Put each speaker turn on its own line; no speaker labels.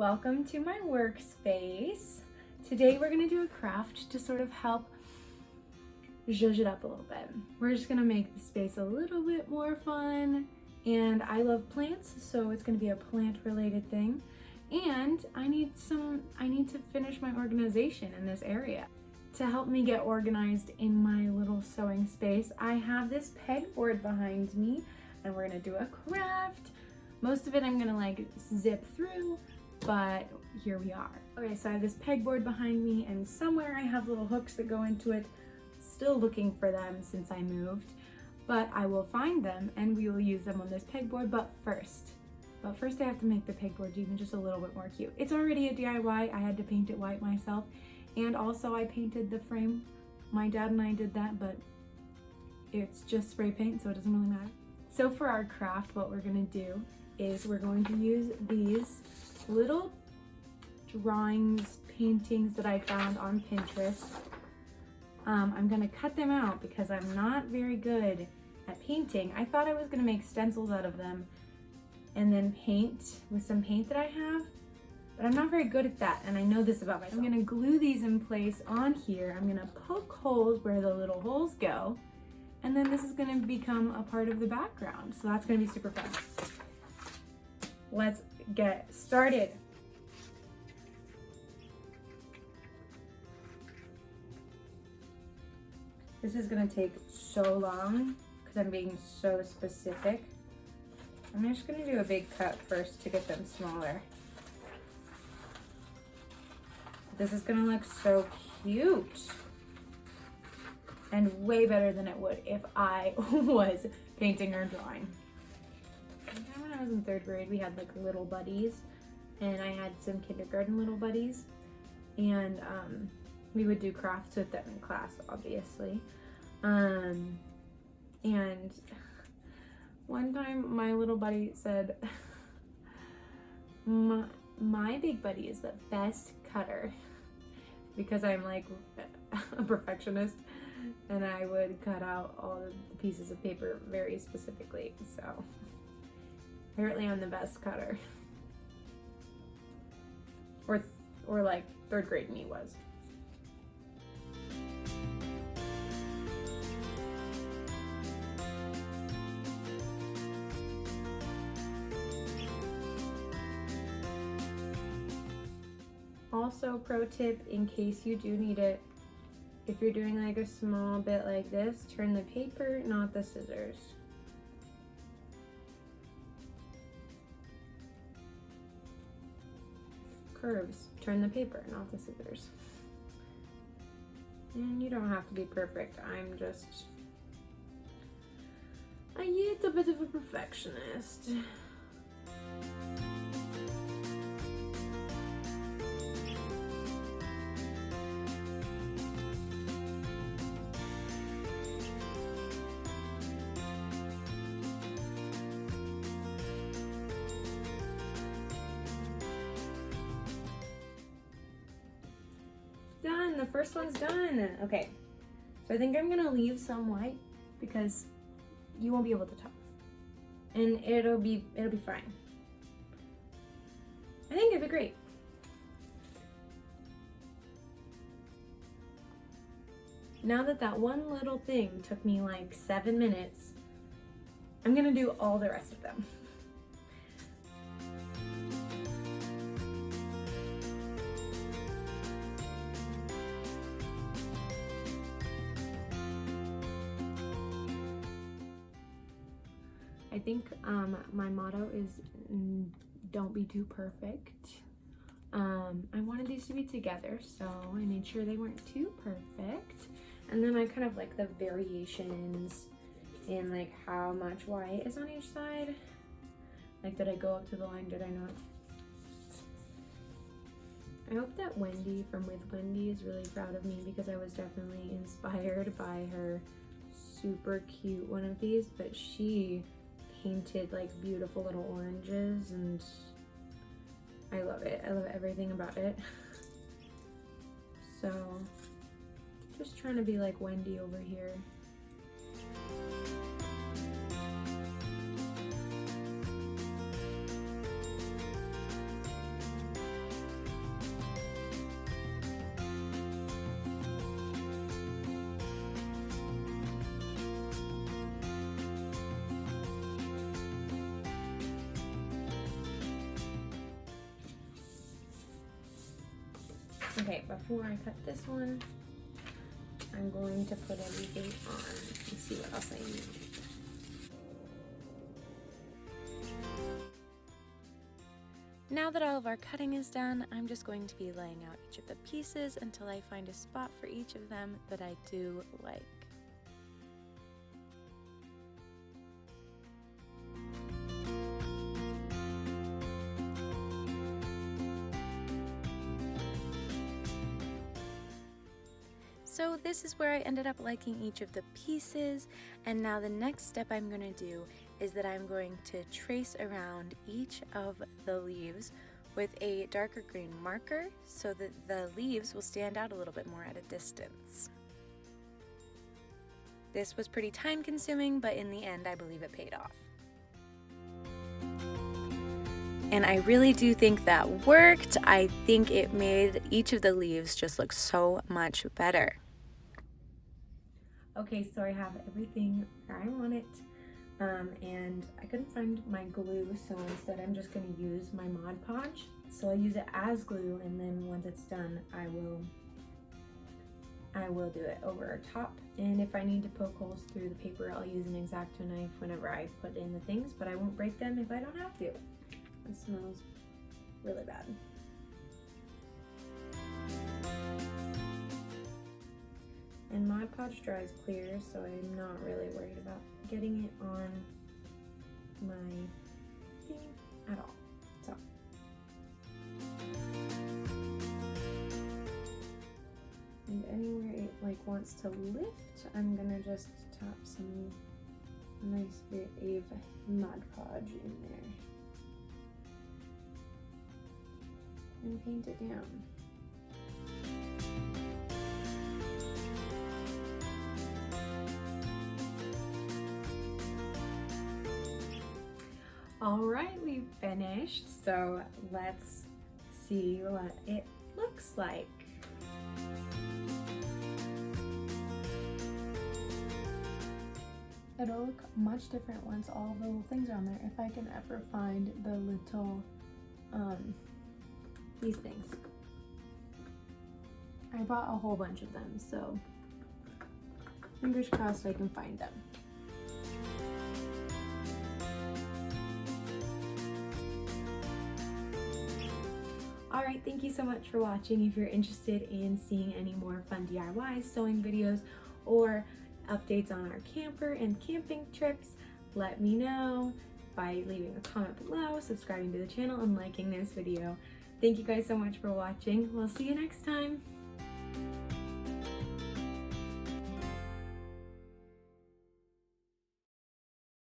Welcome to my workspace. Today we're gonna do a craft to sort of help zhuzh it up a little bit. We're just gonna make the space a little bit more fun, and I love plants, so it's gonna be a plant related thing. And I need to finish my organization in this area. To help me get organized in my little sewing space, I have this pegboard behind me, and we're gonna do a craft. Most of it I'm gonna like zip through, but here we are. Okay, so I have this pegboard behind me, and somewhere I have little hooks that go into it. Still looking for them since I moved, but I will find them and we will use them on this pegboard. But first I have to make the pegboard even just a little bit more cute. It's already a DIY. I had to paint it white myself, and also I painted the frame. My dad and I did that, but it's just spray paint, so it doesn't really matter. So for our craft, what we're gonna do is we're going to use these little drawings, paintings that I found on Pinterest. I'm gonna cut them out because I'm not very good at painting. I thought I was gonna make stencils out of them and then paint with some paint that I have, but I'm not very good at that, and I know this about myself. I'm gonna glue these in place on here. I'm gonna poke holes where the little holes go, and then this is gonna become a part of the background. So that's gonna be super fun. Let's get started. This is gonna take so long because I'm being so specific. I'm just gonna do a big cut first to get them smaller. This is gonna look so cute and way better than it would if I was painting or drawing. When I was in 3rd grade, we had like little buddies, and I had some kindergarten little buddies, and we would do crafts with them in class, obviously. And one time my little buddy said, my big buddy is the best cutter, because I'm like a perfectionist, and I would cut out all the pieces of paper very specifically, so apparently I'm the best cutter. Or like 3rd grade me was. Also, pro tip in case you do need it, if you're doing like a small bit like this, turn the paper, not the scissors. Curves, turn the paper, not the scissors. And you don't have to be perfect. I'm just a little bit of a perfectionist. Done, the first one's done. Okay, so I think I'm gonna leave some white because you won't be able to tell, and it'll be fine. I think it'll be great. Now that one little thing took me like 7 minutes, I'm gonna do all the rest of them. I think my motto is don't be too perfect. I wanted these to be together, so I made sure they weren't too perfect. And then I kind of like the variations in like how much white is on each side. Like, did I go up to the line? Did I not? I hope that Wendy from With Wendy is really proud of me, because I was definitely inspired by her super cute one of these, but she painted like beautiful little oranges, and I love it. I love everything about it. So just trying to be like Wendy over here. Okay, before I cut this one, I'm going to put everything on and see what else I need. Now that all of our cutting is done, I'm just going to be laying out each of the pieces until I find a spot for each of them that I do like. So this is where I ended up liking each of the pieces, and now the next step I'm going to do is that I'm going to trace around each of the leaves with a darker green marker so that the leaves will stand out a little bit more at a distance. This was pretty time consuming, but in the end I believe it paid off. And I really do think that worked. I think it made each of the leaves just look so much better. Okay, so I have everything where I want it, and I couldn't find my glue, so instead I'm just going to use my Mod Podge. So I'll use it as glue, and then once it's done, I will do it over top. And if I need to poke holes through the paper, I'll use an X-Acto knife whenever I put in the things, but I won't break them if I don't have to. It smells really bad. And Mod Podge dries clear, so I'm not really worried about getting it on my thing at all. So. And anywhere it wants to lift, I'm gonna just tap some nice bit of Mod Podge in there and paint it down. All right, we've finished, so let's see what it looks like. It'll look much different once all the little things are on there, if I can ever find the little, these things. I bought a whole bunch of them, so fingers crossed I can find them. All right, thank you so much for watching. If you're interested in seeing any more fun DIY sewing videos or updates on our camper and camping trips, let me know by leaving a comment below, subscribing to the channel, and liking this video. Thank you guys so much for watching. We'll see you next time.